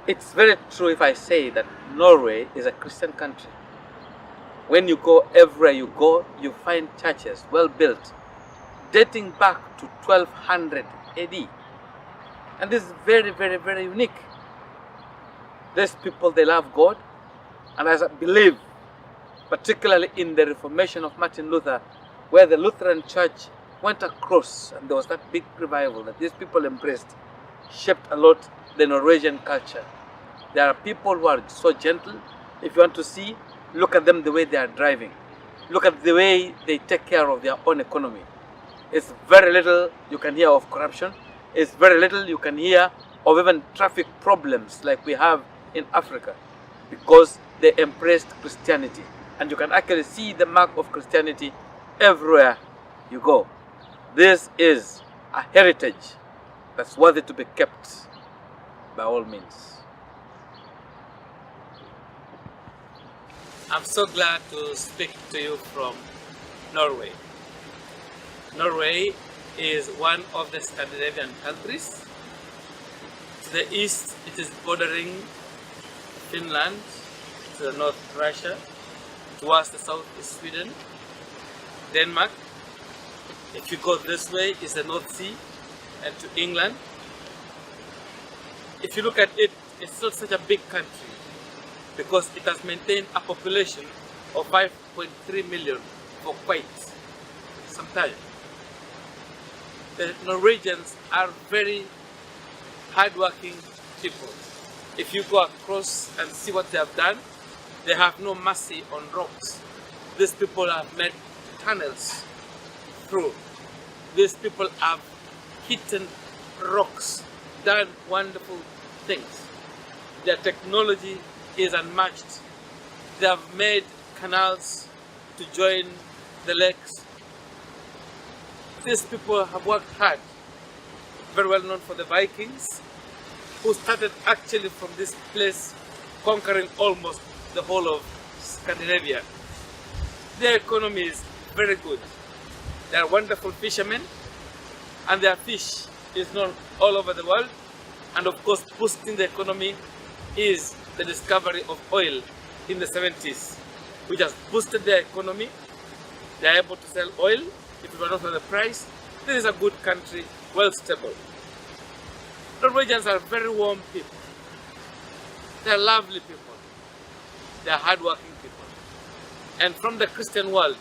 It's very true if I say that Norway is a Christian country. When you go, everywhere you go, you find churches well built, dating back to 1200 AD. And this is very, very, very unique. These people, they love God. And as I believe, particularly in the Reformation of Martin Luther, where the Lutheran Church went across and there was that big revival that these people embraced, shaped a lot the Norwegian culture. There are people who are so gentle. If you want to see, look at them the way they are driving. Look at the way they take care of their own economy. It's very little you can hear of corruption. It's very little you can hear of even traffic problems like we have in Africa, because they embraced Christianity. And you can actually see the mark of Christianity everywhere you go. This is a heritage that's worthy to be kept by all means. I'm so glad to speak to you from Norway. Norway is one of the Scandinavian countries. To the east, it is bordering Finland, to the north, Russia. Towards the south is Sweden, Denmark. If you go this way, is the North Sea, and to England. If you look at it, it's not such a big country, because it has maintained a population of 5.3 million for quite some time. The Norwegians are very hardworking people. If you go across and see what they have done, they have no mercy on rocks. These people have made tunnels through. These people have hidden rocks, done wonderful things. Their technology is unmatched. They have made canals to join the lakes. These people have worked hard. Very well known for the Vikings, who started actually from this place, conquering almost the whole of Scandinavia. Their economy is very good. They are wonderful fishermen, and their fish is known all over the world. And of course, boosting the economy is the discovery of oil in the 70s, which has boosted their economy. They are able to sell oil. If it were not for the price, this is a good country, well stable. Norwegians are very warm people. They are lovely people. They are hardworking people. And from the Christian world,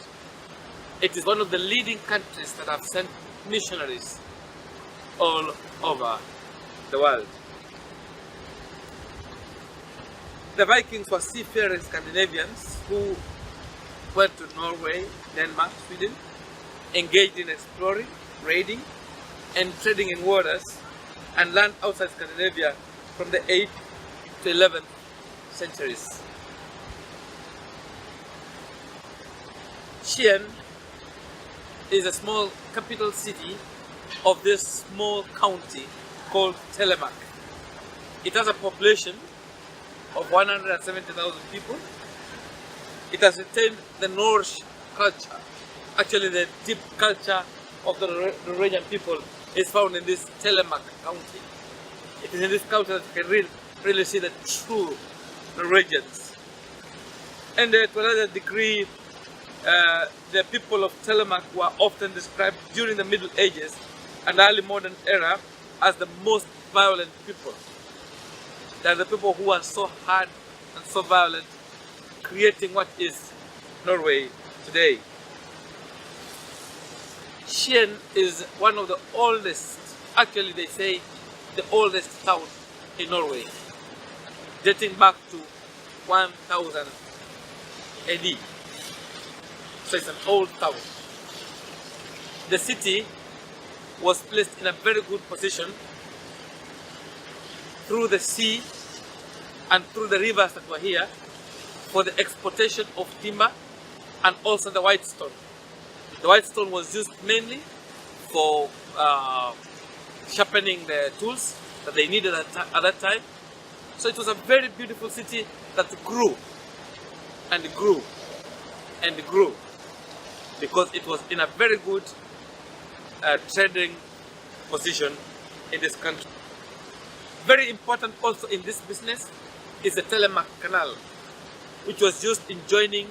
it is one of the leading countries that have sent missionaries all over the world. The Vikings were seafaring Scandinavians who went to Norway, Denmark, Sweden, engaged in exploring, raiding, and trading in waters, and land outside Scandinavia from the 8th to 11th centuries. Skien is a small capital city of this small county called Telemark. It has a population of 170,000 people. It has retained the Norse culture. Actually, the deep culture of the Norwegian people is found in this Telemark county. It is in this county that you can really see the true Norwegians. And to another degree, the people of Telemark were often described during the Middle Ages and early modern era as the most violent people. They are the people who are so hard and so violent, creating what is Norway today. Skien is one of the oldest, actually they say the oldest town in Norway, dating back to 1000 AD. So it's an old town. The city was placed in a very good position through the sea and through the rivers that were here for the exportation of timber and also the white stone. The white stone was used mainly for sharpening the tools that they needed at that time. So it was a very beautiful city that grew and grew and grew because it was in a very good trading position in this country. Very important also in this business is the Telomere Canal, which was used in joining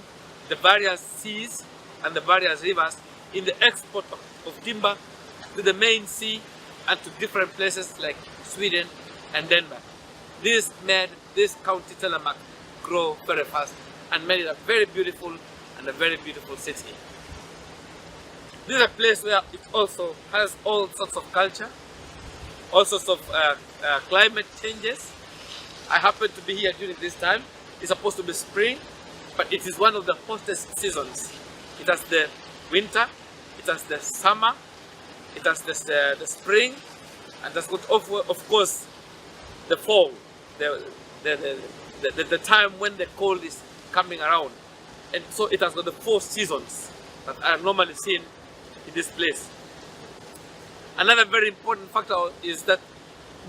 the various seas and the various rivers in the export of timber to the main sea and to different places like Sweden and Denmark. This made this county Telemark grow very fast and made it a very beautiful and a very beautiful city. This is a place where it also has all sorts of culture, all sorts of climate changes. I happen to be here during this time. It's supposed to be spring, but it is one of the hottest seasons. It has the winter, it has the summer, it has the spring, and that's got of course the fall, the time when the cold is coming around. And so it has got the 4 seasons that are normally seen in this place. Another very important factor is that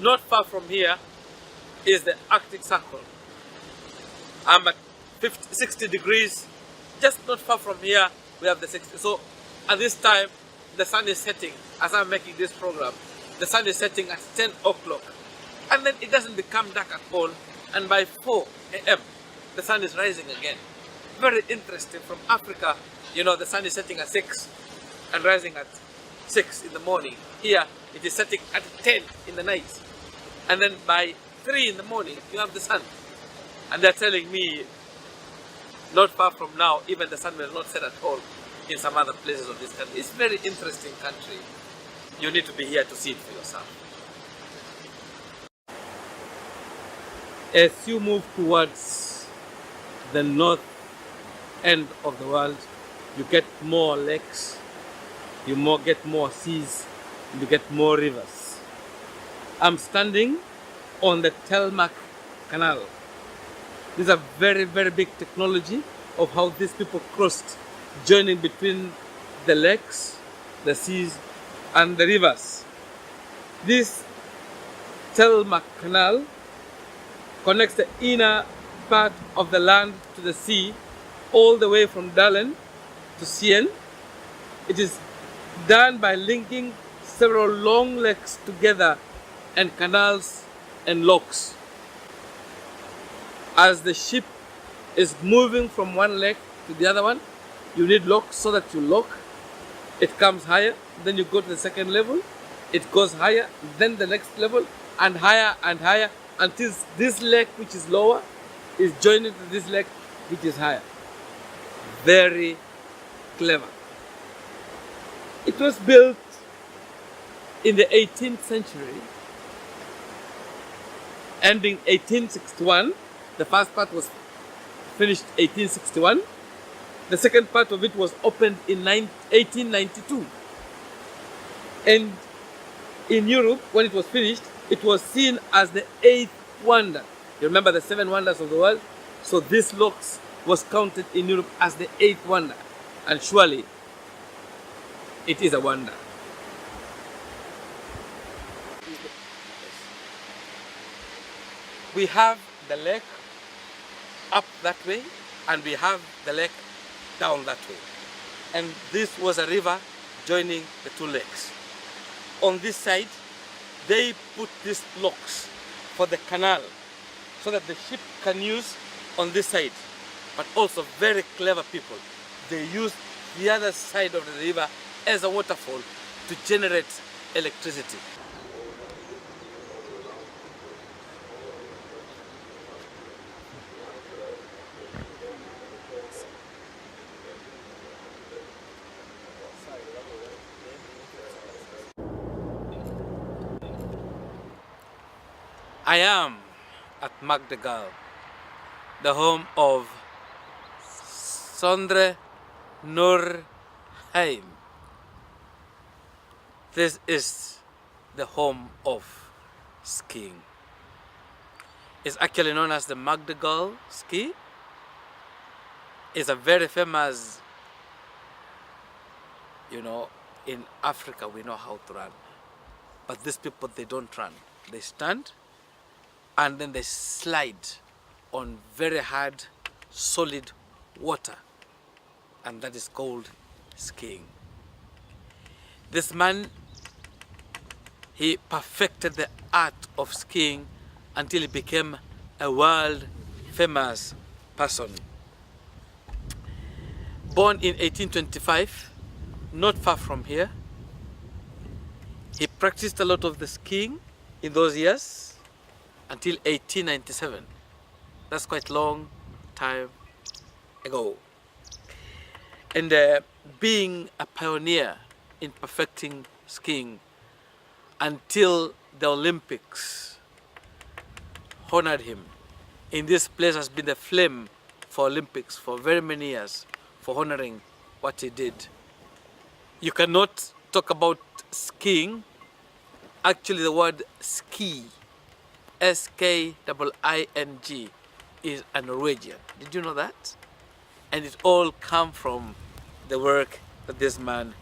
not far from here is the Arctic Circle. I'm at 60 degrees, just not far from here we have the 60. So at this time the sun is setting. As I'm making this program, the sun is setting at 10 o'clock, and then it doesn't become dark at all, and by 4 a.m. the sun is rising again. Very interesting. From Africa, you know, the sun is setting at 6 and rising at 6 in the morning. Here it is setting at 10 in the night, and then by 3 in the morning you have the sun. And they're telling me not far from now even the sun will not set at all in some other places of this country. It's a very interesting country. You need to be here to see it for yourself. As you move towards the north end of the world, you get more lakes, you get more seas, you get more rivers. I'm standing on the Telomere Canal. This is a very, very big technology of how these people crossed, joining between the lakes, the seas, and the rivers. This Telomere Canal connects the inner part of the land to the sea, all the way from Dalen to Sien. It is done by linking several long lakes together and canals and locks. As the ship is moving from one lake to the other one, you need locks so that you lock. It comes higher, then you go to the second level, it goes higher, then the next level, and higher until this lake, which is lower, is joined to this lake, which is higher. Very clever. It was built in the 18th century, ending 1861. The first part was finished 1861. The second part of it was opened in 1892. And in Europe, when it was finished, it was seen as the 8th wonder. You remember the 7 wonders of the world? So this locks was counted in Europe as the 8th wonder. And surely, it is a wonder. We have the lake up that way, and we have the lake down that way. And this was a river joining the 2 lakes. On this side, they put these locks for the canal so that the ship can use on this side. But also very clever people. They use the other side of the river as a waterfall to generate electricity. I am at Magdegal, the home of Sondre Norheim. This is the home of skiing. It's actually known as the Magdegal ski. It's a very famous, in Africa we know how to run. But these people, they don't run. They stand and then they slide on very hard, solid water. And that is called skiing. This man he perfected the art of skiing until he became a world famous person. Born in 1825, not far from here, he practiced a lot of the skiing in those years until 1897. That's quite long time ago. And being a pioneer in perfecting skiing until the Olympics honored him. In this place has been the flame for Olympics for very many years, for honoring what he did. You cannot talk about skiing. Actually, the word ski, S-K-I-I-N-G, is a Norwegian. Did you know that? And it all comes from the work that this man,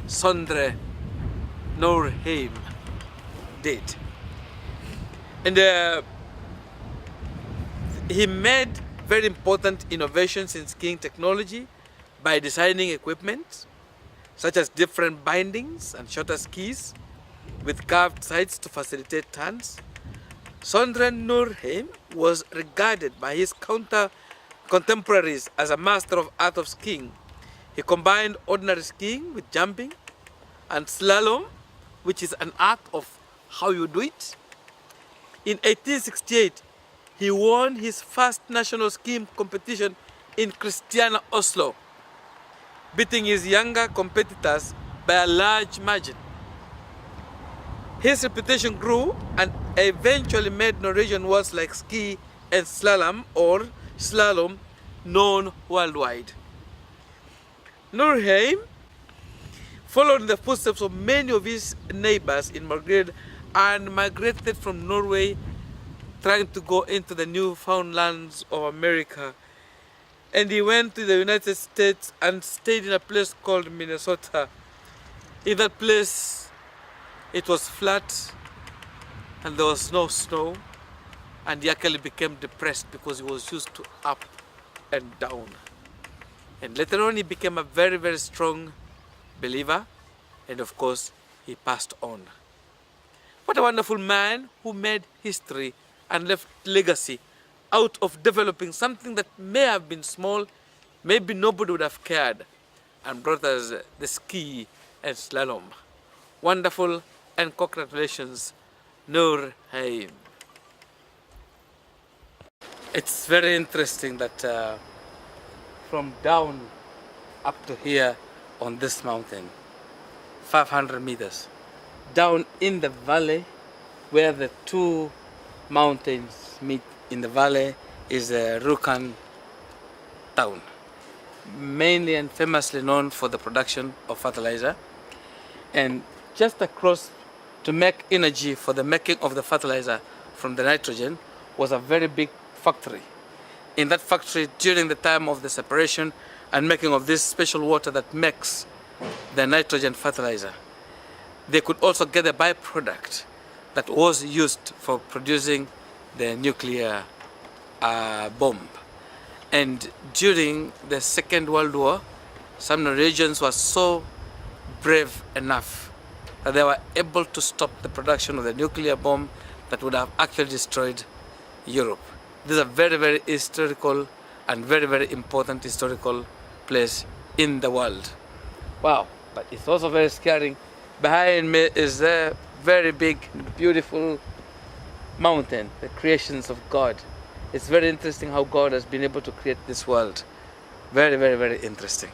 Sondre Norheim, did. And he made very important innovations in skiing technology by designing equipment such as different bindings and shorter skis with curved sides to facilitate turns. Sondre Norheim was regarded by his contemporaries as a master of art of skiing. He combined ordinary skiing with jumping and slalom, which is an art of how you do it. In 1868, he won his first national skiing competition in Christiania, Oslo, beating his younger competitors by a large margin. His reputation grew and eventually made Norwegian words like ski and slalom or slalom known worldwide. Norheim followed in the footsteps of many of his neighbors in Margred and migrated from Norway, trying to go into the newfound lands of America. And he went to the United States and stayed in a place called Minnesota. In that place, it was flat and there was no snow, and he actually became depressed because he was used to up and down. And later on, he became a very, very strong believer, and of course, he passed on. What a wonderful man who made history and left legacy out of developing something that may have been small, maybe nobody would have cared, and brought us the ski and slalom. Wonderful, and congratulations, Norheim. It's very interesting that from down up to here on this mountain, 500 meters, down in the valley where the two mountains meet in the valley is Rjukan town, mainly and famously known for the production of fertilizer. And just across, to make energy for the making of the fertilizer from the nitrogen, was a very big factory. In that factory, during the time of the separation and making of this special water that makes the nitrogen fertilizer, they could also get a byproduct that was used for producing the nuclear bomb. And during the Second World War, some Norwegians were so brave enough that they were able to stop the production of the nuclear bomb that would have actually destroyed Europe. This is a very, very historical and very, very important historical place in the world. Wow, but it's also very scary. Behind me is a very big, beautiful mountain, the creations of God. It's very interesting how God has been able to create this world. Very, very, very interesting.